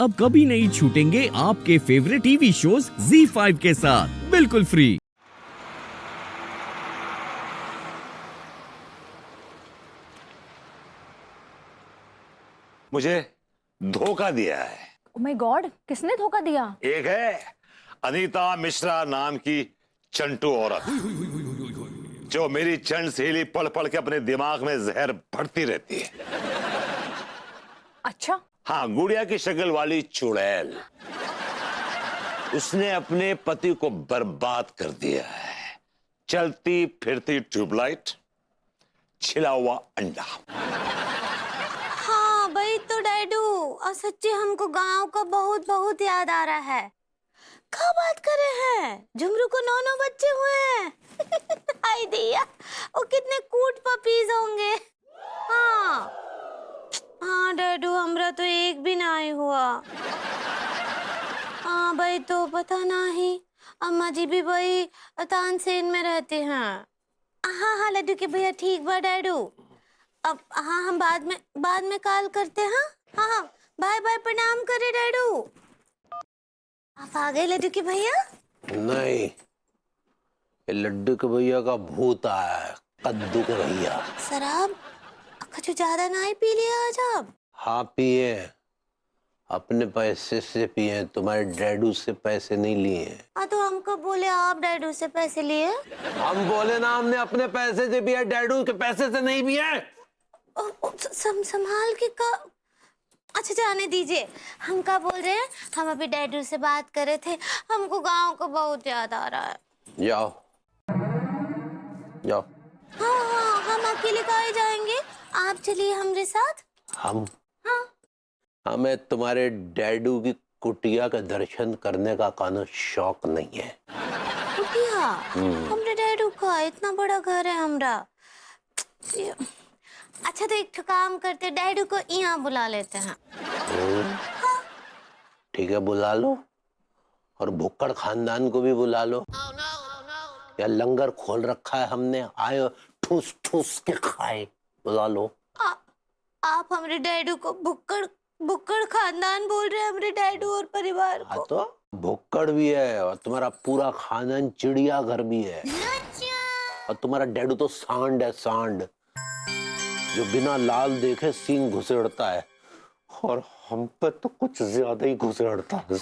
अब कभी नहीं छूटेंगे आपके फेवरेट टीवी शोज ZEE5 के साथ बिल्कुल फ्री। मुझे धोखा दिया है। ओह माय गॉड, किसने धोखा दिया? एक है अनीता मिश्रा नाम की चंटू औरत, जो मेरी चंड सहेली पढ़ पढ़ के अपने दिमाग में जहर भरती रहती है। अच्छा। हाँ, गुड़िया की शक्ल वाली चुड़ैल। उसने अपने पति को बर्बाद कर दिया है। चलती फिरती ट्यूबलाइट, छिला हुआ अंडा। हाँ भाई तो डैडू, और सच्ची हमको गांव का बहुत बहुत याद आ रहा है। क्या बात कर रहे हैं? झुमरू को 9 बच्चे हुए हैं। आई दिया, वो कितने क्यूट पपीज होंगे। हाँ हाँ डैडू, हमरा तो एक भी नहीं हुआ। हाँ भाई तो पता नहीं, अम्मा जी भी भाई तानसेन में रहते हैं। हाँ हाँ लड्डू के भैया ठीक बा डैडू। अब हाँ हम बाद में कॉल करते हैं। हाँ हाँ बाय बाय, प्रणाम करे डैडू। आप आ गए लड्डू के भैया? नहीं, ये लड्डू के भैया का भूत आया है, कद्दू के भैया। शराब कुछ ज्यादा नहीं पी लिया आज आप? हाँ पिए, अपने पैसे से पिए, तुम्हारे डैडू से पैसे नहीं लिए। हाँ तो हमको बोले आप डैडू से पैसे लिए। हम बोले ना, हमने अपने पैसे से पिया, डैडू के पैसे से नहीं पिए। संभाल के का। अच्छा जाने दीजिए, हम क्या बोल रहे हैं, हम अभी डैडू से बात कर रहे थे, हमको गांव का बहुत याद आ रहा है। जाओ जाओ। हाँ हाँ हम अकेले कहाँ जाएंगे, आप चलिए हमारे साथ। हम? हाँ हमें तुम्हारे डैडू की कुटिया का दर्शन करने का कानो शौक नहीं है। कुटिया? हमारे डैडू का इतना बड़ा घर है हमरा। अच्छा तो एक काम करते, डैडू को यहाँ बुला लेते हैं। हाँ। ठीक है, बुला लो, और भुक्कड़ खानदान को भी बुला लो। या लंगर खोल रखा है हमने, आए ठूस ठूस के खाए, बुला लो। आप हमारे डैडू को भुक्कड़ खानदान बोल रहे हैं, हमारे डैडू और परिवार को? तो भुक्कड़ भी है, और तुम्हारा पूरा खानदान चिड़िया घर भी है। और तुम्हारा डैडू तो सांड है, सांड, जो बिना लाल देखे सींग घुसेड़ता है, और हम पे तो कुछ ज्यादा ही घुसेड़ता है।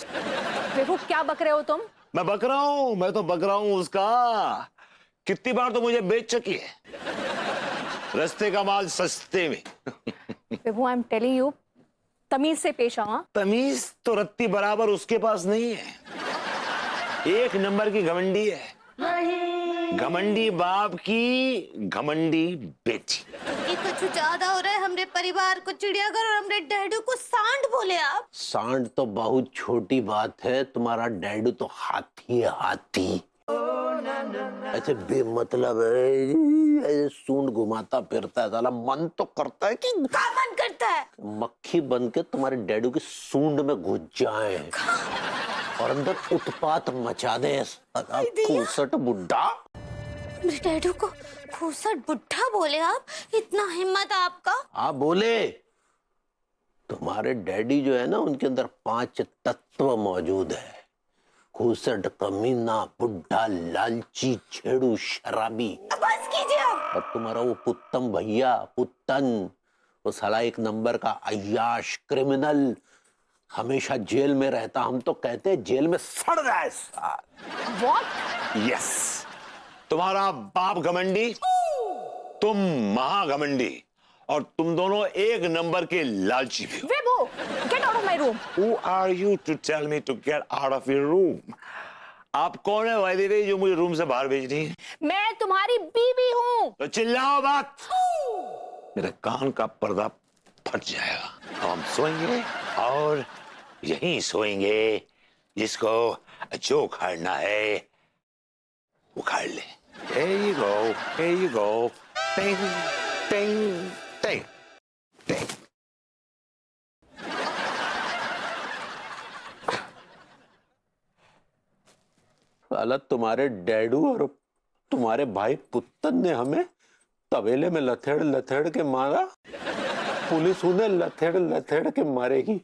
देखो क्या बक रहे हो तुम? मैं बक रहा हूं, मैं तो बक रहा हूं उसका। कितनी बार तो मुझे बेच चुकी है, रस्ते का माल सस्ते में। विभू, आई एम टेलिंग यू, तमीज से पेश आओ। तमीज तो रत्ती बराबर उसके पास नहीं है। एक नंबर की घमंडी है, घमंडी बाप की घमंडी बेटी। ये कुछ ज्यादा हो रहा है, हमरे परिवार को चिड़ियाघर और हमरे डैडू को सांड बोले आप। सांड तो बहुत छोटी बात है, तुम्हारा डैडू तो हाथी है, हाथी। ऐसे बेमतलब ऐसे सूंड घुमाता फिरता है, साला मन तो करता है कि क्या मन करता है? मक्खी बन के तुम्हारे डैडू की सूंड में घुस जाए और अंदर उत्पात मचा दे। खूसट बुड्ढा। मेरे डैडू को खूसट बुढ़ा बोले आप? इतना हिम्मत आपका? आप बोले? तुम्हारे डैडी जो है ना, उनके अंदर 5 तत्व मौजूद है। खूसट, कमीना, बुढ़ा, लालची, छेड़ू, शराबी। बस कीजिए आप। और तुम्हारा वो पुत्तम भैया, पुत्तन, वो साला एक नंबर का अय्याश, क्रिमिनल, हमेशा जेल में रहता। हम तो कहते हैं जेल में सड़ रहा है साल। व्हाट? यस, तुम्हारा बाप घमंडी, तुम महाघमंडी, और तुम दोनों एक नंबर के लालची भी हो। Vibhu, get out of my room. Who are you to tell me to get out of your room? आप कौन है वायदे वे जो मुझे रूम से बाहर भेज रही है? मैं तुम्हारी बीवी हूँ। तो चिल्लाओ मत, मेरे कान का पर्दा फट जाएगा। अब हम सोएंगे और यहीं सोएंगे, जिसको जो उखाड़ना है उखाड़ ले। There you go, there you go. Ding, ding, ding, ding. साला तुम्हारे डैडू और तुम्हारे भाई पुत्तन ने हमें तबेले में लथेड़ लथेड़ के मारा। पुलिस उन्हें लथेड़ लथेड़ के मारेगी,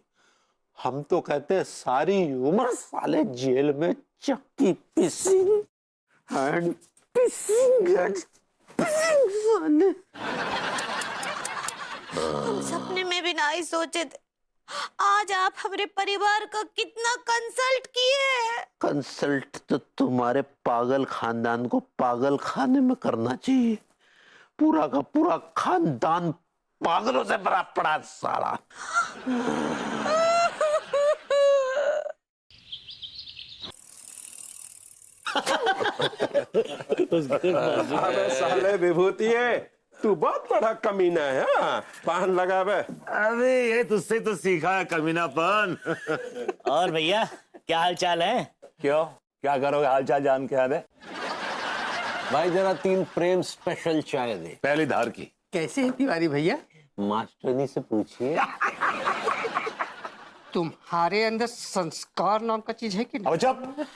हम तो कहते हैं सारी उम्र साले जेल में चक्की pissing and pissing and pissing साले। हम सपने में भी नहीं सोचे थे आज आप हमारे परिवार का कितना कंसल्ट किए। कंसल्ट तो तुम्हारे पागल खानदान को पागल खाने में करना चाहिए। पूरा का पूरा खानदान पागलों से भरा पड़ा साला। अबे साले विभूति है, तू बहुत बड़ा कमीना है। हाँ? पान लगा बे। अरे ये तुझसे तो सीखा है कमीनापन। और भैया क्या हाल चाल है? क्यों, क्या करोगे हाल चाल जान के? आने भाई जरा 3 प्रेम स्पेशल चाय दे। पहली धार की। कैसे है तिवारी भैया? मास्टरनी से पूछिए। तुम्हारे अंदर संस्कार नाम का चीज है कि नहीं? अब चुप।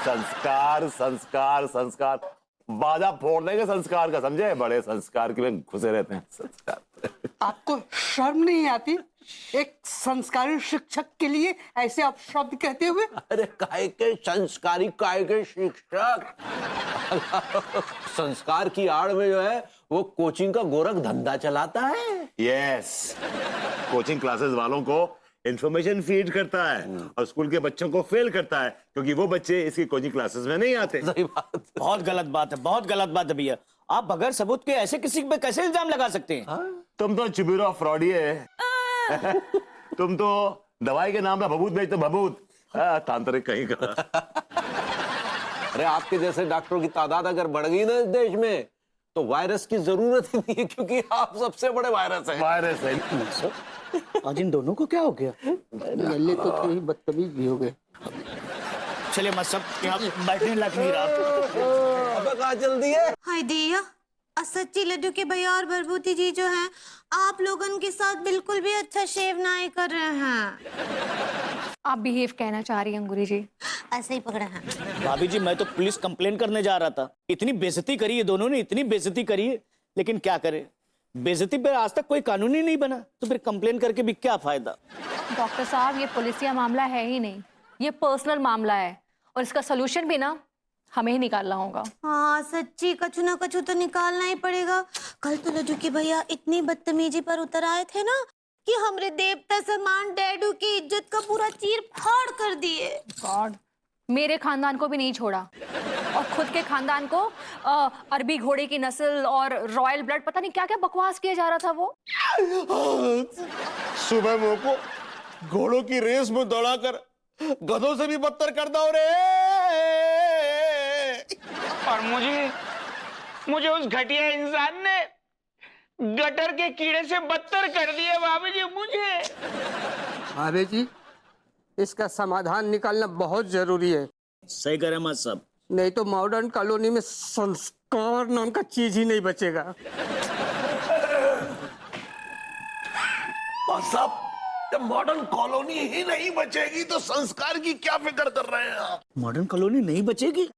संस्कार संस्कार संस्कार, बाजा फोड़ देंगे संस्कार का, समझे? बड़े संस्कार के लिए घुसे रहते हैं संस्कार। आपको शर्म नहीं आती एक संस्कारी शिक्षक के लिए ऐसे आप शब्द कहते हुए? अरे काय के संस्कारी, काय के शिक्षक। संस्कार की आड़ में जो है वो कोचिंग का गोरख धंधा चलाता है। यस, कोचिंग क्लासेस वालों को इंफॉर्मेशन फीड करता है और स्कूल के बच्चों को फेल करता है, क्योंकि वो बच्चे इसकी कोचिंग क्लासेस में नहीं आते। सही बात। बहुत गलत बात है, बहुत गलत बात है भैया। आप बगैर सबूत के ऐसे किसी पे कैसे इल्जाम लगा सकते हैं? तुम तो चुबीरो फ्रॉडी है। तुम तो दवाई के नाम पे भभूत बेचते, भभूत। तांत्रिक कहीं का। अरे आपके जैसे डॉक्टरों की तादाद अगर बढ़ गई ना इस देश में तो वायरस की जरूरत ही नहीं है, क्योंकि आप सबसे बड़े वायरस हैं। वायरस है। आज इन दोनों को क्या हो गया? लल्ले तो थोड़ी बदतमीज भी हो गए। चले मत सब, यहाँ बैठने लग नहीं रहा। अब कहाँ जल्दी है? हाय दिया, सच्ची लड्डू के भैया और भरभूति जी जो हैं आप लोगन के साथ बिल्कुल भी अच्छा शेव नहीं कर रहे हैं। आप बिहेव कहना चाह रही हैं अंगूरी जी? ऐसे ही पकड़ा है। भाभी जी मैं तो पुलिस कंप्लेन करने जा रहा था। इतनी बेइज्जती करी है दोनों ने, इतनी बेइज्जती करी है, लेकिन क्या करे, बेइज्जती पे आज तक कोई कानून ही नहीं बना, तो फिर कंप्लेन करके भी क्या फायदा? डॉक्टर साहब, ये पुलिसिया मामला है ही नहीं, ये पर्सनल मामला है और इसका सोल्यूशन भी ना हमें ही निकालना होगा। हाँ सच्ची, कछु ना कछु तो निकालना ही पड़ेगा। कल तो लड्डू के भैया इतनी बदतमीजी पर उतर आए थे ना कि हमरे देवता समान डैडू की इज्जत का पूरा चीर फाड़ कर दिए। गॉड, मेरे खानदान को भी नहीं छोड़ा और खुद के खानदान को अरबी घोड़े की नस्ल और रॉयल ब्लड, पता नहीं क्या क्या बकवास किया जा रहा था वो। सुबह मुंह को घोड़ों की रेस में दौड़ाकर गधों से भी बदतर कर दो रे। और मुझे उस घटिया इंसान ने गटर के कीड़े से बदतर कर दिया भाभी जी मुझे। भाभी जी, इसका समाधान निकालना बहुत जरूरी है, सही करे मत सब, नहीं तो मॉडर्न कॉलोनी में संस्कार नाम का चीज ही नहीं बचेगा। और सब जब मॉडर्न कॉलोनी ही नहीं बचेगी तो संस्कार की क्या फिक्र कर रहे हैं आप? मॉडर्न कॉलोनी नहीं बचेगी?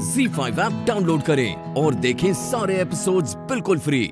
Z5 ऐप डाउनलोड करें और देखें सारे एपिसोड्स बिल्कुल फ्री।